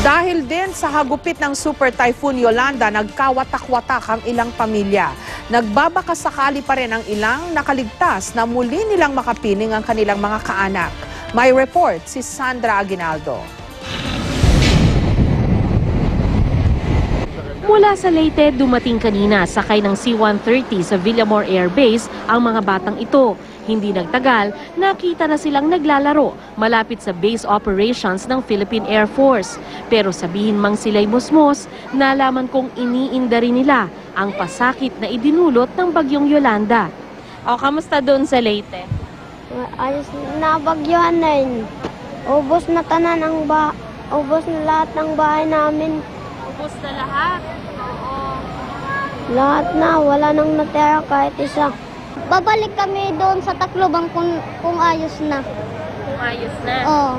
Dahil din sa hagupit ng Super Typhoon Yolanda, nagkawatak-watak ang ilang pamilya. Nagbabakasakali pa rin ang ilang nakaligtas na muli nilang makapiling ang kanilang mga kaanak. May report si Sandra Aguinaldo. Mula sa Leyte, dumating kanina sakay ng C-130 sa Villamor Air Base ang mga batang ito. Hindi nagtagal, nakita na silang naglalaro malapit sa base operations ng Philippine Air Force. Pero sabihin mang sila'y musmos, nalaman kong iniinda rin nila ang pasakit na idinulot ng bagyong Yolanda. O, kamusta doon sa Leyte? Ayos na bagyohan na yun. Ubos na ubos na lahat ng bahay namin. Ubus na lahat? Oo. Lahat na, wala nang natira kahit isa. Babalik kami doon sa Tacloban kung ayos na. Kung ayos na? Oo.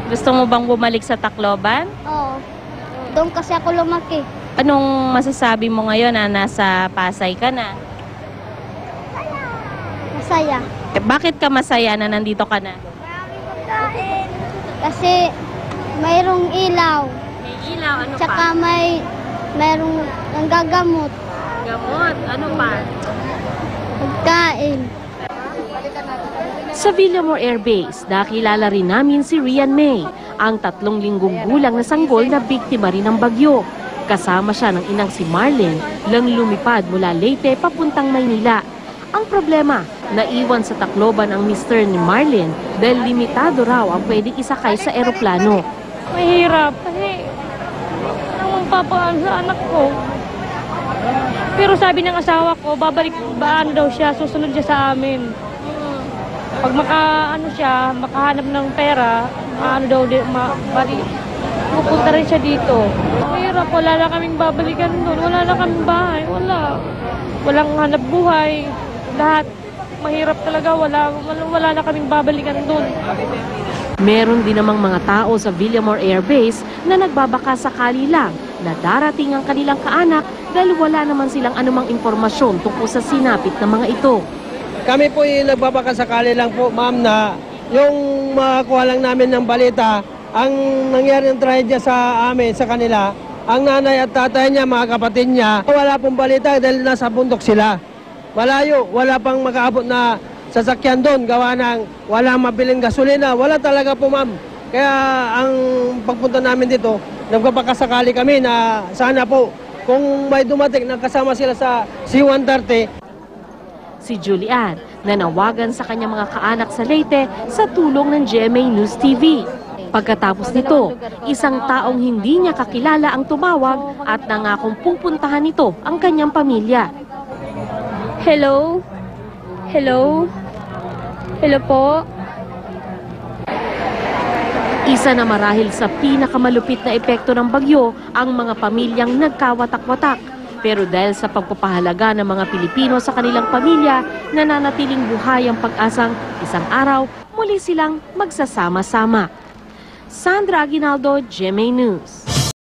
Gusto mo bang bumalik sa Tacloban? Oo. Doon kasi ako lumaki. Anong masasabi mo ngayon na nasa Pasay ka na? Masaya. Bakit ka masaya na nandito ka na? Kasi mayroong ilaw. May ilaw, ano Tsaka mayroong nanggagamot. Gamot, ano pa? Pagkain. Sa Villamor Air Base, nakilala rin namin si Rian May, ang 3 linggong gulang na sanggol na biktima rin ng bagyo. Kasama siya ng inang si Marlene lang lumipad mula Leyte papuntang Maynila. Ang problema, naiwan sa Tacloban ang mister ni Marlene dahil limitado raw ang pwedeng isakay sa eroplano. Mahirap kasi anong magpapaan sa anak ko. Pero sabi ng asawa ko, babalik daw siya, susunod siya sa amin. Pag makahanap ng pera, pupunta rin siya dito. Mahirap, wala na kaming babalikan doon, wala na kaming bahay, walang hanap buhay. Lahat, mahirap talaga, wala na kaming babalikan doon. Meron din namang mga tao sa Villamor Air Base na nagbabaka sakali lang na darating ang kanilang kaanak dahil wala naman silang anumang impormasyon tungkol sa sinapit ng mga ito. Kami po yung nagbabaka sakali lang po, ma'am, na yung makakuha lang namin ng balita, ang nangyari ng trahedya sa amin, sa kanila, ang nanay at tatay niya, mga kapatid niya, wala pong balita dahil nasa bundok sila. Malayo, wala pang makaabot na sasakyan doon, gawa ng walang mabiling gasolina. Wala talaga po, ma'am. Kaya ang pagpunta namin dito, nagpapakasakali kami na sana po, kung may dumating na kasama sila sa C-130. Si Julian, nanawagan sa kanyang mga kaanak sa Leyte sa tulong ng GMA News TV. Pagkatapos nito, isang taong hindi niya kakilala ang tumawag at nangakong pupuntahan nito ang kanyang pamilya. Hello? Hello? Hello po? Isa na marahil sa pinakamalupit na epekto ng bagyo ang mga pamilyang nagkawatak-watak. Pero dahil sa pagpapahalaga ng mga Pilipino sa kanilang pamilya, nananatiling buhay ang pag-asang isang araw muli silang magsasama-sama. Sandra Aguinaldo, GMA News.